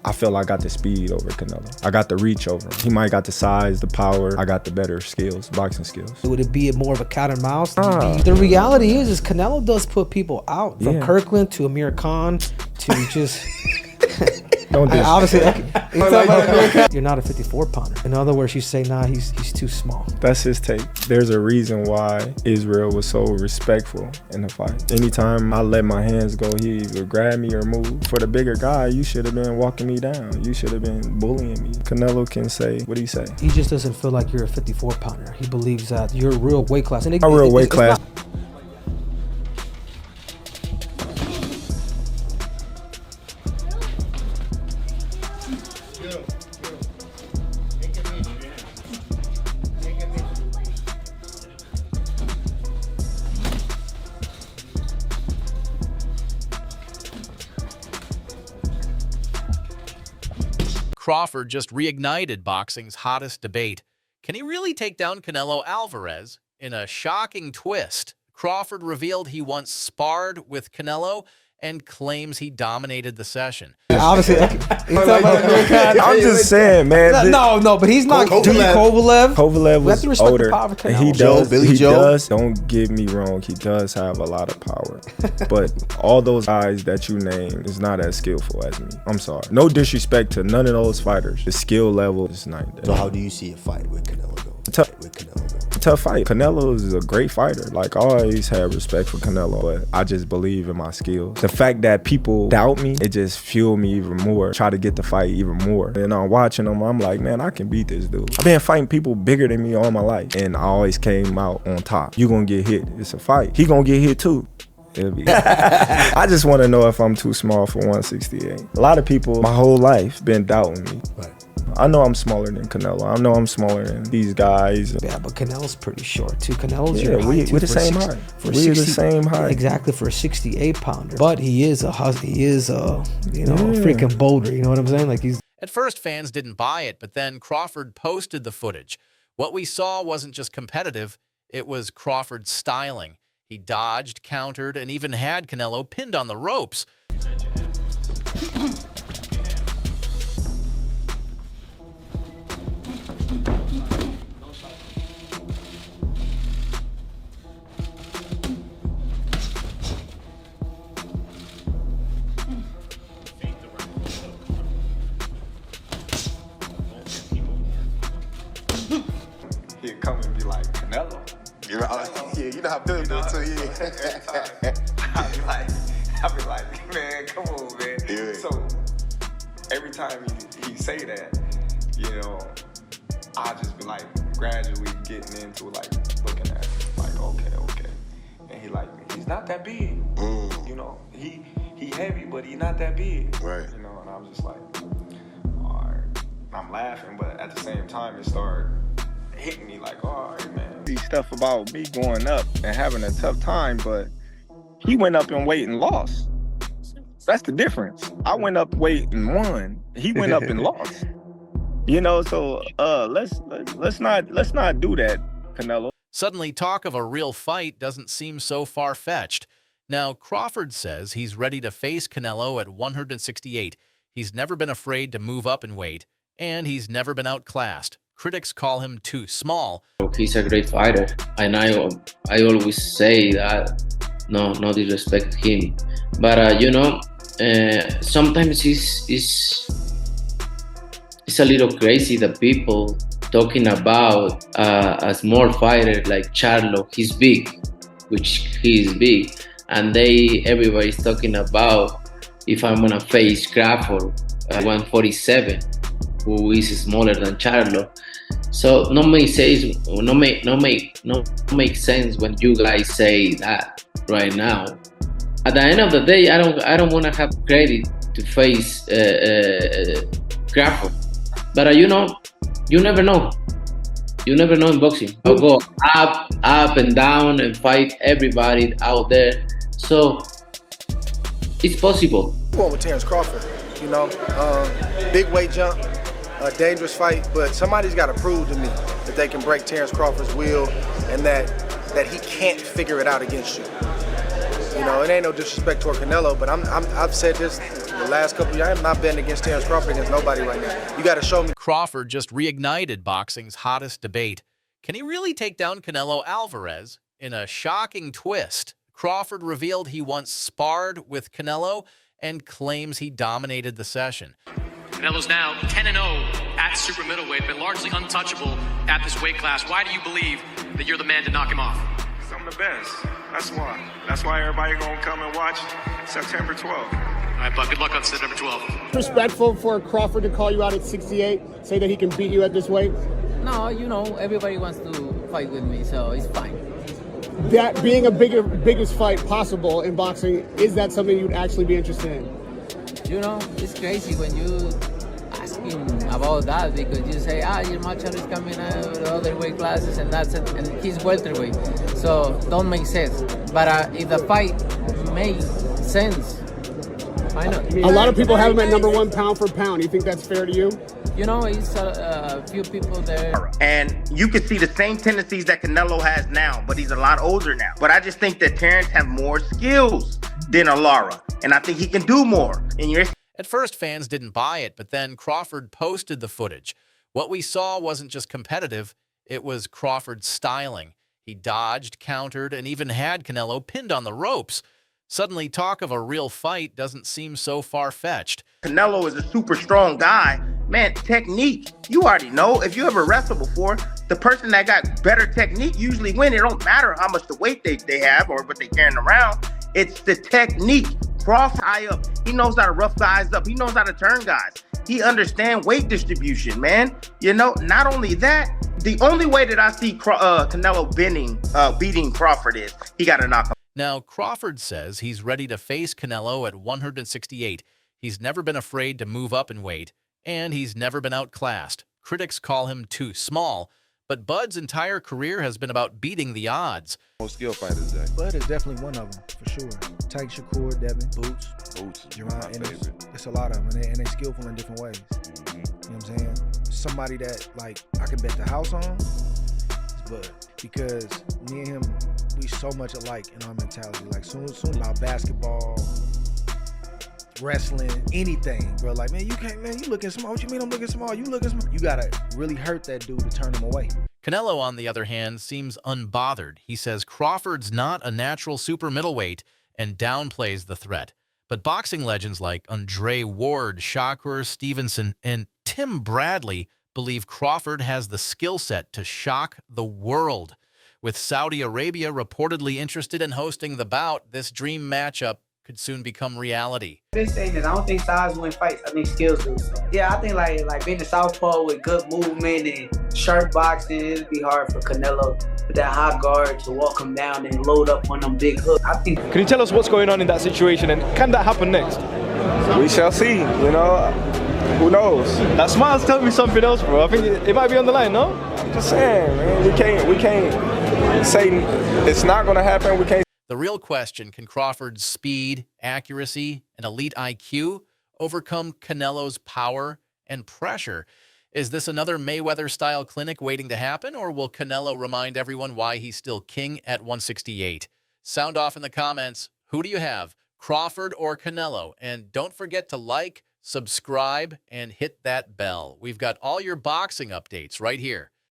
I feel I got the speed over Canelo. I got the reach over him. He might got the size, the power. I got the better skills, boxing skills. Would it be more of a cat and mouse? The reality is Canelo does put people out. From Kirkland to Amir Khan to just... Don't do obviously, you're not a 54 pounder. In other words, you say, nah, he's too small. That's his take. There's a reason why Israel was so respectful in the fight. Anytime I let my hands go, he either grab me or move. For the bigger guy, you should have been walking me down. You should have been bullying me. Canelo can say, what do you say? He just doesn't feel like you're a 54 pounder. He believes that you're a real weight class. And a real weight class. Crawford just reignited boxing's hottest debate. Can he really take down Canelo Alvarez? In a shocking twist, Crawford revealed he once sparred with Canelo and claims he dominated the session. Obviously, I'm just saying, man. No, but he's not. Kovalev was older. He does. Billy Joe. Don't get me wrong. He does have a lot of power, but all those guys that you name is not as skillful as me. I'm sorry. No disrespect to none of those fighters. The skill level is night and day. So how do you see a fight with Canelo go? Tough fight. Canelo is a great fighter. Like, I always had respect for Canelo, but I just believe in my skills. The fact that people doubt me, it just fueled me even more. Try to get the fight even more. And I'm watching them, I'm like, man, I can beat this dude. I've been fighting people bigger than me all my life, and I always came out on top. You gonna get hit. It's a fight. He gonna get hit too. I just want to know if I'm too small for 168. A lot of people my whole life been doubting me. Right. I know I'm smaller than Canelo. I know I'm smaller than these guys. Yeah, but Canelo's pretty short too. Canelo's we're the same height. We're the same height. Exactly, for a 68 pounder. But he is a freaking boulder. You know what I'm saying? Like, he's. At first, fans didn't buy it, but then Crawford posted the footage. What we saw wasn't just competitive, it was Crawford's styling. He dodged, countered, and even had Canelo pinned on the ropes. He'd come and be like, Canelo. You know how Billy do it too, I'd be like, man, come on, man. Yeah. So every time he say that, I just be like gradually getting into like looking at it, like, okay. And he's not that big. He heavy, but he not that big. Right. And I was just like, all right. I'm laughing, but at the same time it started hitting me like, all right, man. These stuff about me going up and having a tough time, but he went up in weight and lost. That's the difference. I went up weight and won. He went up and lost. So let's not do that, Canelo. Suddenly, talk of a real fight doesn't seem so far-fetched. Now, Crawford says he's ready to face Canelo at 168. He's never been afraid to move up in weight, and he's never been outclassed. Critics call him too small. He's a great fighter, and I always say that, no disrespect to him, but sometimes it's a little crazy that people talking about a small fighter like Charlo. He's big, which he is big, and everybody's talking about if I'm gonna face Crawford at 147, who is smaller than Charlo. So no make sense when you guys say that right now. At the end of the day, I don't want to have credit to face Crawford, but you never know. You never know in boxing. I'll go up and down and fight everybody out there. So it's possible. Going with Terence Crawford, you know, big weight jump, a dangerous fight, but somebody's got to prove to me that they can break Terence Crawford's will and that he can't figure it out against you. You know, it ain't no disrespect toward Canelo, but I've said this the last couple of years. I'm not betting against Terence Crawford against nobody right now. You got to show me. Crawford just reignited boxing's hottest debate. Can he really take down Canelo Alvarez? In a shocking twist, Crawford revealed he once sparred with Canelo and claims he dominated the session. Canelo's now 10-0 at super middleweight, but largely untouchable at this weight class. Why do you believe that you're the man to knock him off? Because I'm the best. That's why. That's why everybody gonna come and watch September 12th. All right, but good luck on September 12th. Respectful for Crawford to call you out at 68, say that he can beat you at this weight? No, you know, everybody wants to fight with me, so it's fine. That being a biggest fight possible in boxing, is that something you'd actually be interested in? You know, it's crazy when you ask him about that, because you say, your matchup is coming out of the other weight classes, and that's it, and he's welterweight, so don't make sense. But if the fight makes sense, why not? A lot of people have him at number 1 pound for pound. You think that's fair to you? You know, it's a few people there. And you can see the same tendencies that Canelo has now, but he's a lot older now. But I just think that Terence has more skills than Lara, and I think he can do more. At first, fans didn't buy it, but then Crawford posted the footage. What we saw wasn't just competitive, it was Crawford's styling. He dodged, countered, and even had Canelo pinned on the ropes. Suddenly, talk of a real fight doesn't seem so far-fetched. Canelo is a super strong guy. Man, technique, you already know. If you ever wrestled before, the person that got better technique usually win. It don't matter how much the weight they have or what they're carrying around. It's the technique. Crawford high up. He knows how to rough guys up. He knows how to turn guys. He understands weight distribution, man. You know, not only that, the only way that I see Canelo beating Crawford is he got to knock him. Now, Crawford says he's ready to face Canelo at 168. He's never been afraid to move up in weight, and he's never been outclassed. Critics call him too small, but Bud's entire career has been about beating the odds. Most skill fighters, Zach. Bud is definitely one of them, for sure. Tyke Shakur, Devin, Boots, Jerron, and it's a lot of them, and they're skillful in different ways. You know what I'm saying? Somebody that, like, I can bet the house on is Bud, because me and him, we so much alike in our mentality. Like, soon about basketball, wrestling, anything, bro. Like, man, you can't, man, you looking small. What you mean I'm looking small? You looking small. You gotta really hurt that dude to turn him away. Canelo, on the other hand, seems unbothered. He says Crawford's not a natural super middleweight and downplays the threat. But boxing legends like Andre Ward, Shakur Stevenson, and Tim Bradley believe Crawford has the skill set to shock the world. With Saudi Arabia reportedly interested in hosting the bout, this dream matchup could soon become reality. They're saying that I don't think size win fights. I think skills do. So, yeah, I think like being a southpaw with good movement and sharp boxing, it'd be hard for Canelo with that high guard to walk him down and load up on them big hooks. I think. Can you tell us what's going on in that situation, and can that happen next? We shall see. You know, who knows? That smile's telling me something else, bro. I think it might be on the line, no? I'm just saying, man. We can't say it's not gonna happen. We can't. The real question, can Crawford's speed, accuracy, and elite IQ overcome Canelo's power and pressure? Is this another Mayweather-style clinic waiting to happen, or will Canelo remind everyone why he's still king at 168? Sound off in the comments. Who do you have, Crawford or Canelo? And don't forget to like, subscribe, and hit that bell. We've got all your boxing updates right here.